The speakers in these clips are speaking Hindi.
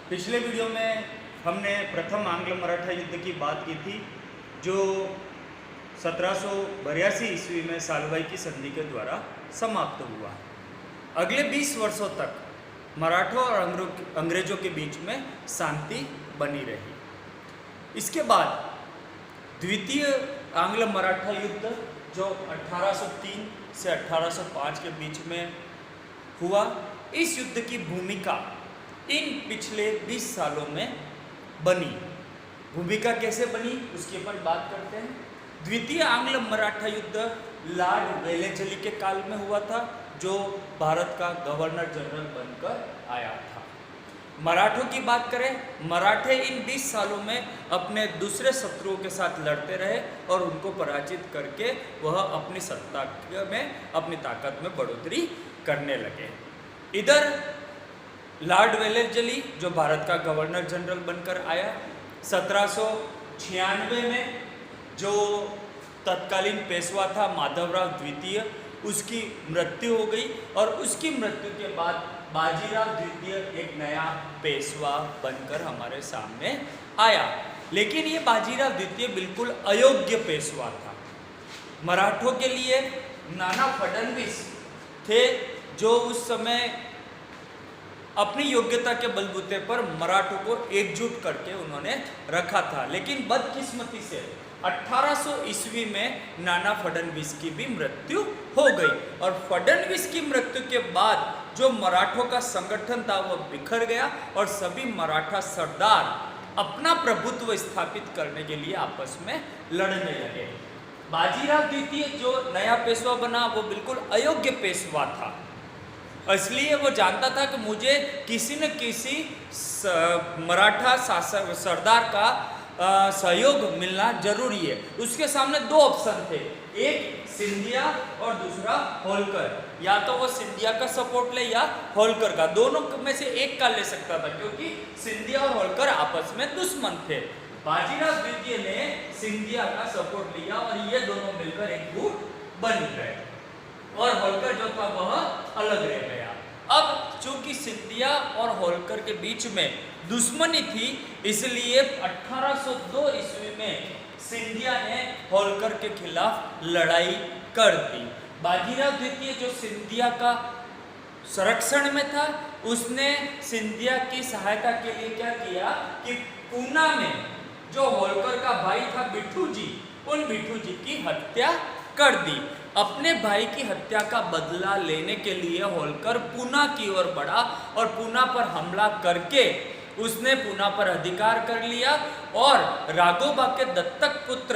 पिछले वीडियो में हमने प्रथम आंग्ल मराठा युद्ध की बात की थी, जो 1782 ईस्वी में सालवाई की संधि के द्वारा समाप्त हुआ। अगले 20 वर्षों तक मराठों और अंग्रेजों के बीच में शांति बनी रही। इसके बाद द्वितीय आंग्ल मराठा युद्ध जो 1803 से 1805 के बीच में हुआ, इस युद्ध की भूमिका इन पिछले 20 सालों में बनी। भूमिका कैसे बनी उसके ऊपर बात करते हैं। द्वितीय आंग्ल मराठा युद्ध लॉर्ड वेलेस्ली के काल में हुआ था, जो भारत का गवर्नर जनरल बनकर आया था। मराठों की बात करें, मराठे इन 20 सालों में अपने दूसरे शत्रुओं के साथ लड़ते रहे और उनको पराजित करके वह अपनी सत्ता में, अपनी ताकत में बढ़ोतरी करने लगे। इधर लॉर्ड वेलेस्ली जो भारत का गवर्नर जनरल बनकर आया, 1796 में जो तत्कालीन पेशवा था माधवराव द्वितीय, उसकी मृत्यु हो गई और उसकी मृत्यु के बाद बाजीराव द्वितीय एक नया पेशवा बनकर हमारे सामने आया। लेकिन ये बाजीराव द्वितीय बिल्कुल अयोग्य पेशवा था। मराठों के लिए नाना फडणवीस थे, जो उस समय अपनी योग्यता के बलबूते पर मराठों को एकजुट करके उन्होंने रखा था। लेकिन बदकिस्मती से 1800 ईस्वी में नाना फडणवीस की भी मृत्यु हो गई और फडणवीस की मृत्यु के बाद जो मराठों का संगठन था वह बिखर गया और सभी मराठा सरदार अपना प्रभुत्व स्थापित करने के लिए आपस में लड़ने लगे। बाजीराव द्वितीय जो नया पेशवा बना वो बिल्कुल अयोग्य पेशवा था, इसलिए वो जानता था कि मुझे किसी न किसी मराठा शासक सरदार का सहयोग मिलना जरूरी है। उसके सामने दो ऑप्शन थे, एक सिंधिया और दूसरा होलकर। या तो वो सिंधिया का सपोर्ट ले या होलकर का, दोनों में से एक का ले सकता था, क्योंकि सिंधिया और होलकर आपस में दुश्मन थे। बाजीराव द्वितीय ने सिंधिया का सपोर्ट लिया और ये दोनों मिलकर एक गुट बन गए और होलकर जो था वह अलग रह गया। अब चूंकि सिंधिया और होलकर के बीच में दुश्मनी थी, इसलिए 1802 ईस्वी में सिंधिया ने होलकर के खिलाफ लड़ाई कर दी। बाजीराव द्वितीय जो सिंधिया का संरक्षण में था, उसने सिंधिया की सहायता के लिए क्या किया कि पूना में जो होलकर का भाई था बिट्ठू जी, उन बिट्ठू जी की हत्या कर दी। अपने भाई की हत्या का बदला लेने के लिए होलकर पूना की ओर बढ़ा और पूना पर हमला करके उसने पूना पर अधिकार कर लिया और राघोबा के दत्तक पुत्र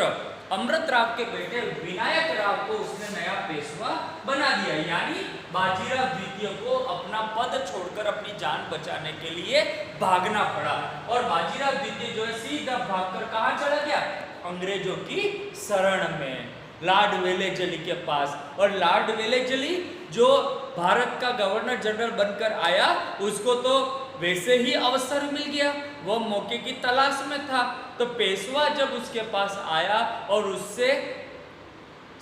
अमृतराव के बेटे विनायक राव को उसने नया पेशवा बना दिया। यानी बाजीराव द्वितीय को अपना पद छोड़कर अपनी जान बचाने के लिए भागना पड़ा और बाजीराव द्वितीय जो है सीधा भागकर कहाँ चला गया, अंग्रेजों की शरण में, लॉर्ड वेलेस्ली के पास। और लॉर्ड वेलेस्ली जो भारत का गवर्नर जनरल बनकर आया, उसको तो वैसे ही अवसर मिल गया, वो मौके की तलाश में था। तो पेशवा जब उसके पास आया और उससे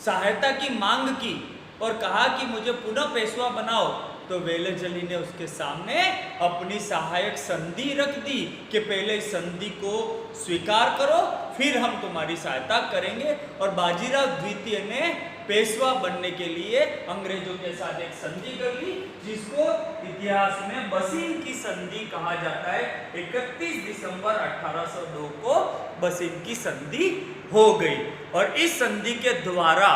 सहायता की मांग की और कहा कि मुझे पुनः पेशवा बनाओ, तो वेलेस्ली ने उसके सामने अपनी सहायक संधि रख दी कि पहले इस संधि को स्वीकार करो, फिर हम तुम्हारी सहायता करेंगे। और बाजीराव द्वितीय ने पेशवा बनने के लिए अंग्रेजों के साथ एक संधि कर ली, जिसको इतिहास में बसीन की संधि कहा जाता है। 31 दिसंबर 1802 को बसीन की संधि हो गई और इस संधि के द्वारा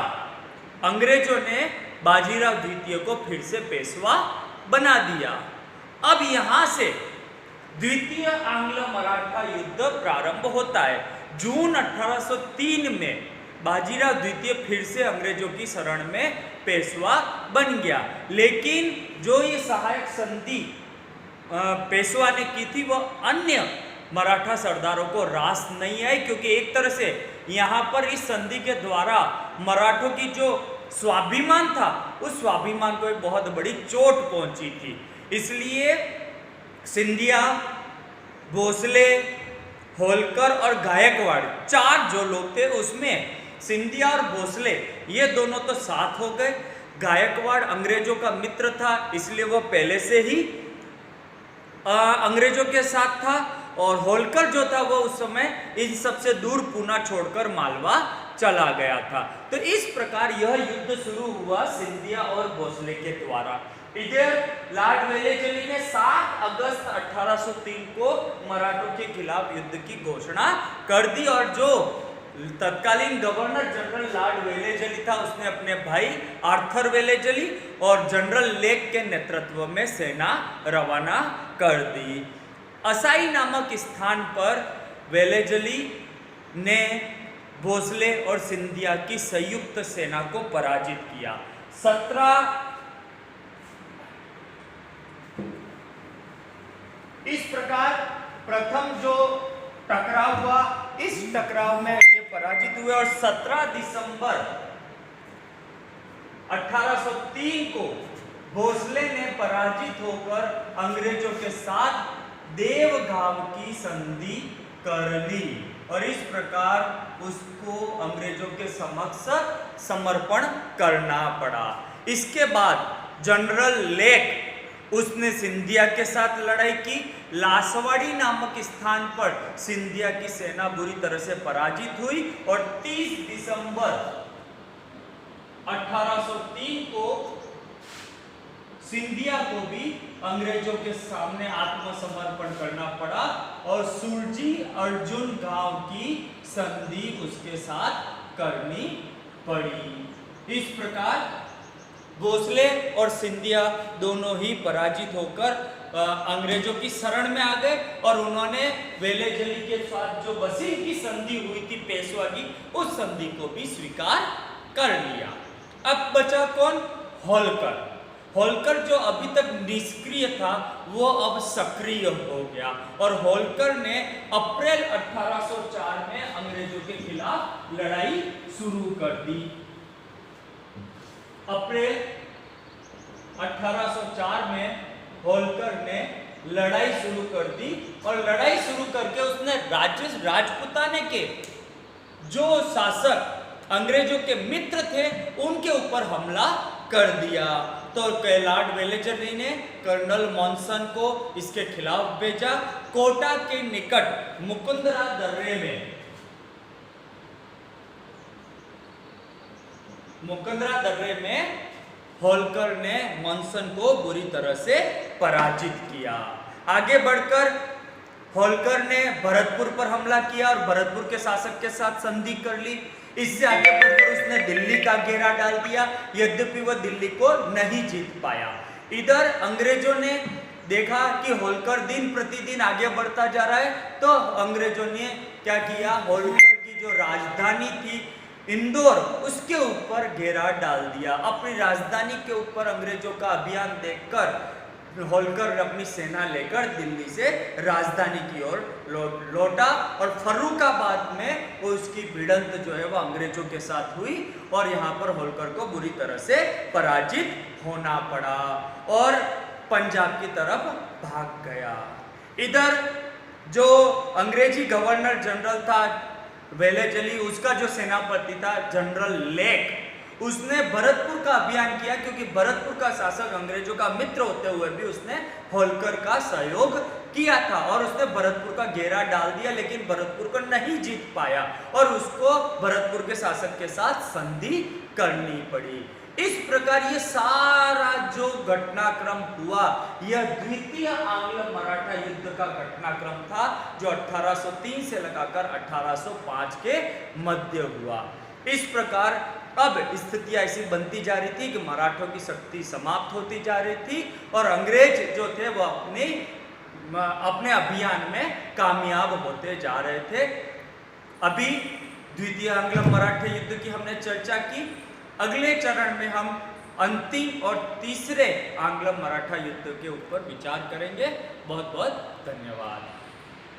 अंग्रेजों ने बाजीराव द्वितीय को फिर से पेशवा बना दिया। अब यहां से द्वितीय आंग्ल मराठा युद्ध प्रारंभ होता है। जून 1803 में बाजीराव द्वितीय फिर से अंग्रेजों की शरण में पेशवा बन गया। लेकिन जो ये सहायक संधि पेशवा ने की थी, वो अन्य मराठा सरदारों को रास नहीं आई, क्योंकि एक तरह से यहाँ पर इस संधि के द्वारा मराठों की जो स्वाभिमान था, उस स्वाभिमान को एक बहुत बड़ी चोट पहुंची थी। इसलिए सिंधिया, भोसले, होलकर और गायकवाड़, चार जो लोग थे, उसमें सिंधिया और भोसले ये दोनों तो साथ हो गए। गायकवाड़ अंग्रेजों का मित्र था, इसलिए वो पहले से ही अंग्रेजों के साथ था और होलकर जो था वो उस समय इन सबसे दूर पूना छोड़कर मालवा चला गया था। तो इस प्रकार यह युद्ध शुरू हुआ सिंधिया और भोसले के द्वारा। इधर लॉर्ड वेलेजली ने 7 अगस्त 1803 को मराठों के खिलाफ युद्ध की घोषणा कर दी और जो तत्कालीन गवर्नर जनरल लॉर्ड वेलेजली था उसने अपने भाई आर्थर वेलेजली और जनरल लेक के नेतृत्व में सेना रवाना कर दी। असाई नामक स्थान पर वेलेजली ने भोसले और सिंधिया की संयुक्त सेना को पराजित किया। 17 इस प्रकार प्रथम जो टकराव हुआ, इस टकराव में ये पराजित हुए और 17 दिसंबर 1803 को भोसले ने पराजित होकर अंग्रेजों के साथ देवगांव की संधि कर ली और इस प्रकार उसको अंग्रेजों के समक्ष समर्पण करना पड़ा। इसके बाद जनरल लेक उसने सिंधिया के साथ लड़ाई की। लासवाड़ी नामक स्थान पर सिंधिया की सेना बुरी तरह से पराजित हुई और 30 दिसंबर 1803 को सिंधिया को भी अंग्रेजों के सामने आत्मसमर्पण करना पड़ा और सुरजी अर्जुन गांव की संधि उसके साथ करनी पड़ी। इस प्रकार भोसले और सिंधिया दोनों ही पराजित होकर अंग्रेजों की शरण में आ गए और उन्होंने वेलेजली के साथ जो वसीम की संधि हुई थी पेशवा की, उस संधि को भी स्वीकार कर लिया। अब बचा कौन? होलकर। होलकर जो अभी तक निष्क्रिय था वो अब सक्रिय हो गया और होलकर ने अप्रैल 1804 में अंग्रेजों के खिलाफ लड़ाई शुरू कर दी। अप्रैल 1804 में होलकर ने लड़ाई शुरू कर दी और लड़ाई शुरू करके उसने राजपुताने के जो शासक अंग्रेजों के मित्र थे उनके ऊपर हमला कर दिया। तो लॉर्ड वेलेजली ने कर्नल मॉनसन को इसके खिलाफ भेजा। कोटा के निकट मुकुंदरा दर्रे में होलकर ने मॉनसन को बुरी तरह से पराजित किया। आगे बढ़कर होलकर ने भरतपुर पर हमला किया और भरतपुर के शासक के साथ संधि कर ली। इससे आगे बढ़कर उसने दिल्ली का घेरा डाल दिया, यद्यपि वह दिल्ली को नहीं जीत पाया। इधर अंग्रेजों ने देखा कि होलकर दिन प्रतिदिन आगे बढ़ता जा रहा है, तो अंग्रेजों ने क्या किया, होलकर की जो राजधानी थी इंदौर, उसके ऊपर घेरा डाल दिया। अपनी राजधानी के ऊपर अंग्रेजों का अभियान देखकर होलकर अपनी सेना लेकर दिल्ली से राजधानी की ओर लौटा और फर्रुखाबाद में वो उसकी भिड़ंत जो है वो अंग्रेजों के साथ हुई और यहाँ पर होलकर को बुरी तरह से पराजित होना पड़ा और पंजाब की तरफ भाग गया। इधर जो अंग्रेजी गवर्नर जनरल था वेलेजली, उसका जो सेनापति था जनरल लेक, उसने भरतपुर का अभियान किया क्योंकि भरतपुर का शासक अंग्रेजों का मित्र होते हुए भी उसने होलकर का सहयोग किया था और उसने भरतपुर का घेरा डाल दिया, लेकिन भरतपुर को नहीं जीत पाया और उसको भरतपुर के शासक के साथ संधि करनी पड़ी। इस प्रकार ये सारा जो घटनाक्रम हुआ यह द्वितीय आंग्ल मराठा युद्ध का घटनाक्रम था जो 1803 से लगाकर 1805 के मध्य हुआ। इस प्रकार अब स्थितियां ऐसी बनती जा रही थी कि मराठों की शक्ति समाप्त होती जा रही थी और अंग्रेज जो थे वो अपने अभियान में कामयाब होते जा रहे थे। अभी द्वितीय आंग्ल मराठा युद्ध की हमने चर्चा की। अगले चरण में हम अंतिम और तीसरे आंग्ल मराठा युद्ध के ऊपर विचार करेंगे। बहुत बहुत धन्यवाद।